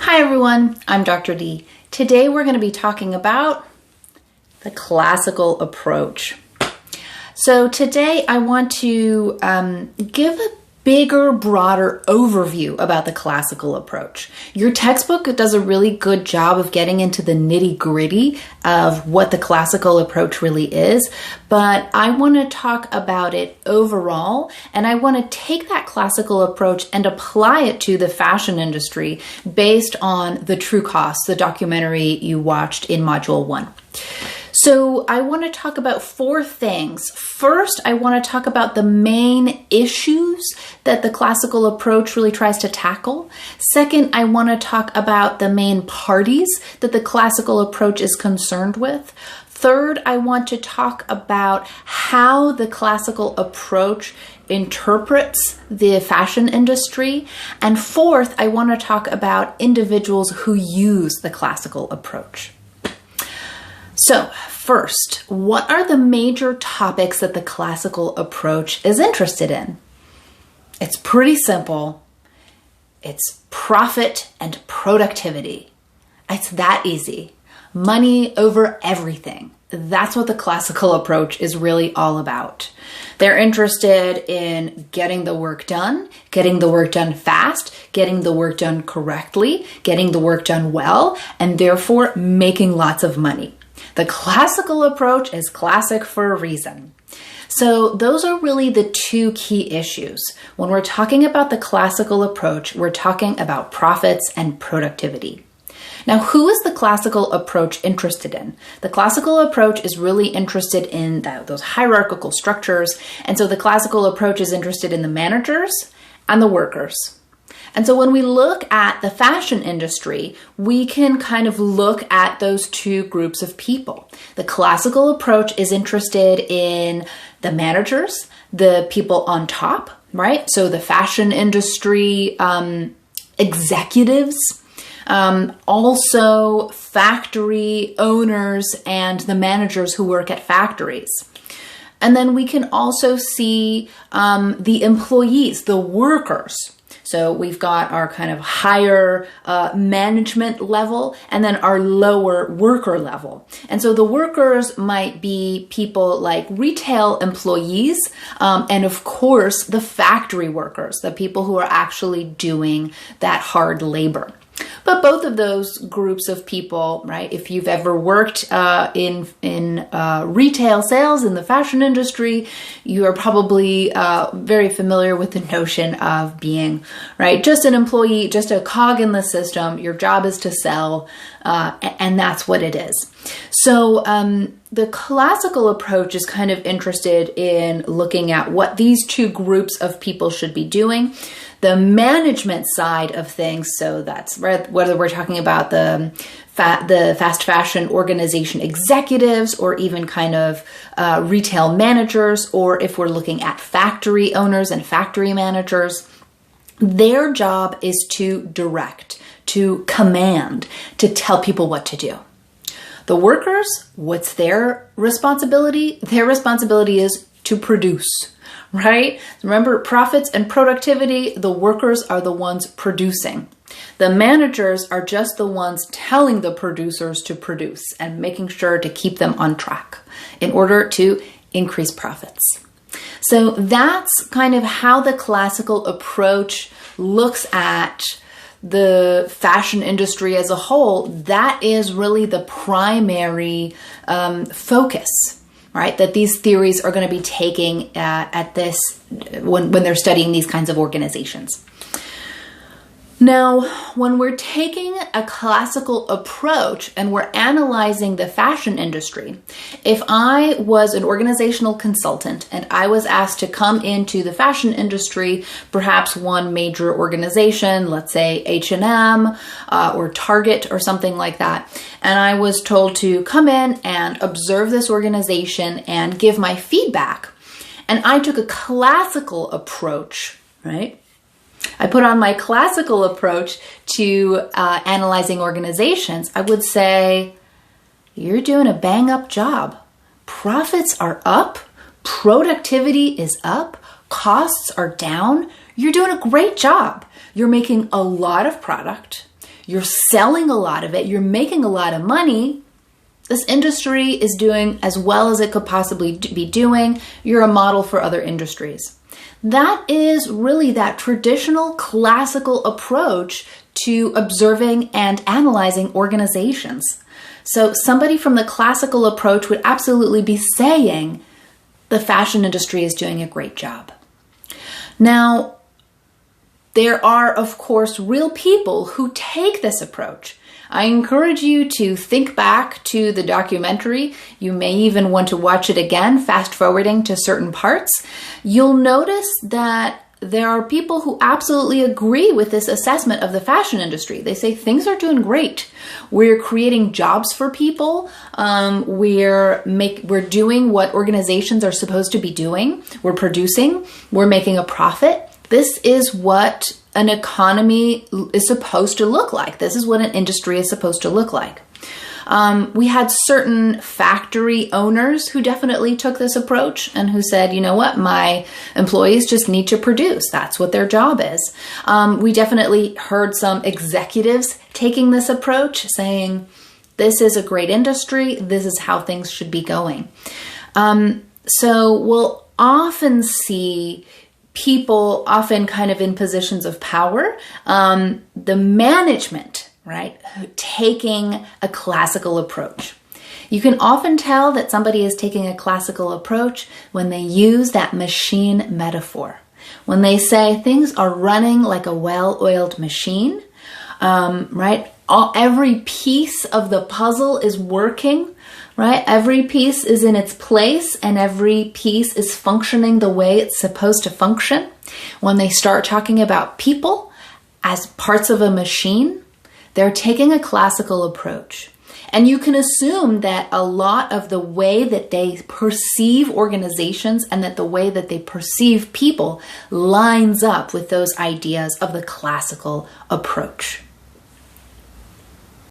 Hi everyone, I'm Dr. D. Today we're going to be talking about the classical approach. So today I want to give a bigger, broader overview about the classical approach. Your textbook does a really good job of getting into the nitty-gritty of what the classical approach really is, but I want to talk about it overall, and I want to take that classical approach and apply it to the fashion industry based on The True Cost, the documentary you watched in Module 1. So I want to talk about four things. First, I want to talk about the main issues that the classical approach really tries to tackle. Second, I want to talk about the main parties that the classical approach is concerned with. Third, I want to talk about how the classical approach interprets the fashion industry. And fourth, I want to talk about individuals who use the classical approach. So first, what are the major topics that the classical approach is interested in? It's pretty simple. It's profit and productivity. It's that easy. Money over everything. That's what the classical approach is really all about. They're interested in getting the work done fast, getting the work done correctly, getting the work done well, and therefore making lots of money. The classical approach is classic for a reason. So those are really the two key issues. When we're talking about the classical approach, we're talking about profits and productivity. Now, who is the classical approach interested in? The classical approach is really interested in those hierarchical structures. And so the classical approach is interested in the managers and the workers. And so when we look at the fashion industry, we can kind of look at those two groups of people. The classical approach is interested in the managers, the people on top, right? So the fashion industry executives, also factory owners and the managers who work at factories. And then we can also see the employees, the workers. So we've got our kind of higher management level and then our lower worker level. And so the workers might be people like retail employees and of course the factory workers, the people who are actually doing that hard labor. But both of those groups of people, right, if you've ever worked in retail sales in the fashion industry, you are probably very familiar with the notion of being, right, just an employee, just a cog in the system. Your job is to sell, and that's what it is. So the classical approach is kind of interested in looking at what these two groups of people should be doing. The management side of things, so that's whether we're talking about the fast fashion organization executives or even kind of retail managers, or if we're looking at factory owners and factory managers, their job is to direct, to command, to tell people what to do. The workers, what's their responsibility? Their responsibility is to produce. Right? Remember, profits and productivity, the workers are the ones producing. The managers are just the ones telling the producers to produce and making sure to keep them on track in order to increase profits. So that's kind of how the classical approach looks at the fashion industry as a whole. That is really the primary focus, right? That these theories are going to be taking at this when they're studying these kinds of organizations. Now, when we're taking a classical approach and we're analyzing the fashion industry, if I was an organizational consultant and I was asked to come into the fashion industry, perhaps one major organization, let's say H&M or Target or something like that, and I was told to come in and observe this organization and give my feedback, and I took a classical approach, right? I put on my classical approach to analyzing organizations, I would say, you're doing a bang up job. Profits are up, productivity is up, costs are down. You're doing a great job. You're making a lot of product. you're selling a lot of it, you're making a lot of money, this industry is doing as well as it could possibly be doing, you're a model for other industries. That is really that traditional classical approach to observing and analyzing organizations. So somebody from the classical approach would absolutely be saying the fashion industry is doing a great job. Now, there are, of course, real people who take this approach. I encourage you to think back to the documentary. You may even want to watch it again, fast forwarding to certain parts. You'll notice that there are people who absolutely agree with this assessment of the fashion industry. They say things are doing great. We're creating jobs for people. We're doing what organizations are supposed to be doing. We're producing. We're making a profit. This is what an economy is supposed to look like. This is what an industry is supposed to look like. We had certain factory owners who definitely took this approach and who said, you know what, my employees just need to produce. That's what their job is. We definitely heard some executives taking this approach, saying, this is a great industry. This is how things should be going. So we'll often see people often kind of in positions of power, the management, right, taking a classical approach. You can often tell that somebody is taking a classical approach when they use that machine metaphor. When they say things are running like a well-oiled machine, right? Every piece of the puzzle is working, right? Every piece is in its place and every piece is functioning the way it's supposed to function. When they start talking about people as parts of a machine, they're taking a classical approach. And you can assume that a lot of the way that they perceive organizations and that the way that they perceive people lines up with those ideas of the classical approach.